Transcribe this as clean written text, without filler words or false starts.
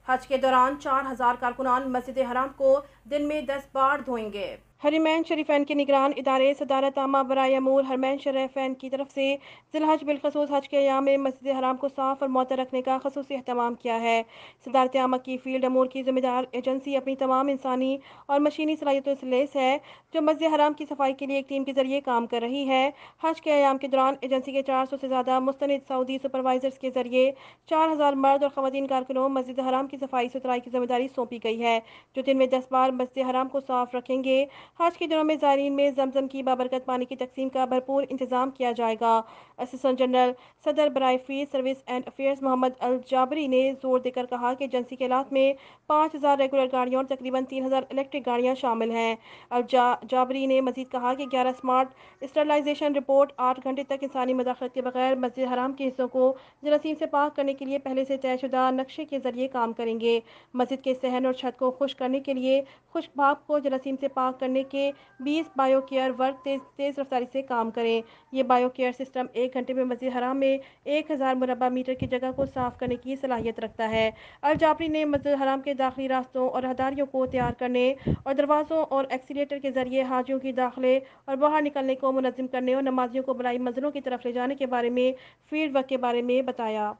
حج کے دوران 4,000 کارکنان مسجد حرام کو دن میں 10 بار دھوئیں گے۔ حرمین شریفین کے نگران ادارے صدارت عامہ برائے امور حرمین شریفین کی طرف سے ذی الحج بالخصوص حج کے ایام میں مسجد حرام کو صاف اور معطر رکھنے کا خصوصی اہتمام کیا ہے۔ صدارت عامہ کی فیلڈ امور کی ذمہ دار ایجنسی اپنی تمام انسانی اور مشینی صلاحیتوں سے لیس ہے، جو مسجد حرام کی صفائی کے لیے ایک ٹیم کے ذریعے کام کر رہی ہے۔ حج کے ایام کے دوران ایجنسی کے 400 سے زیادہ مستند سعودی سپروائزرز کے ذریعے 4,000 مرد اور خواتین کارکنوں مسجد حرام کی صفائی ستھرائی کی ذمہ داری سونپی گئی ہے، جو دن میں 10 بار مسجد حرام کو صاف رکھیں گے۔ حج کے دنوں میں زائرین میں زمزم کی بابرکت پانی کی تقسیم کا بھرپور انتظام کیا جائے گا۔ اسسٹنٹ جنرل صدر برائے فیلڈ سروس اینڈ افیئرز محمد الجابری نے زور دے کر کہا کہ ایجنسی کے اطلاعات میں 5,000 ریگولر گاڑیاں اور تقریباً 3,000 الیکٹرک گاڑیاں شامل ہیں۔ الجابری نے مزید کہا کہ 11 اسمارٹ اسٹرلائزیشن رپورٹ 8 گھنٹے تک انسانی مداخلت کے بغیر مسجد حرام کے حصوں کو جراثیم سے پاک کرنے کے لیے پہلے سے طے شدہ نقشے کے ذریعے کام کریں گے۔ مسجد کے صحن اور چھت کو خشک کرنے کے لیے خشک بھاپ کو جراثیم سے پاک کرنے کے 20 بائیو کیئر ورک تیز رفتاری سے کام کریں۔ یہ بائیو کیئر سسٹم 1 گھنٹے میں مسجد حرام میں 1,000 مربع میٹر کی جگہ کو صاف کرنے کی صلاحیت رکھتا ہے۔ الجابری نے مسجد حرام کے داخلی راستوں اور راہداریوں کو تیار کرنے اور دروازوں اور ایکسیلیٹر کے ذریعے حاجیوں کی داخلے اور باہر نکلنے کو منظم کرنے اور نمازیوں کو بلائی منزلوں کی طرف لے جانے کے بارے میں فیلڈ ورک کے بارے میں بتایا۔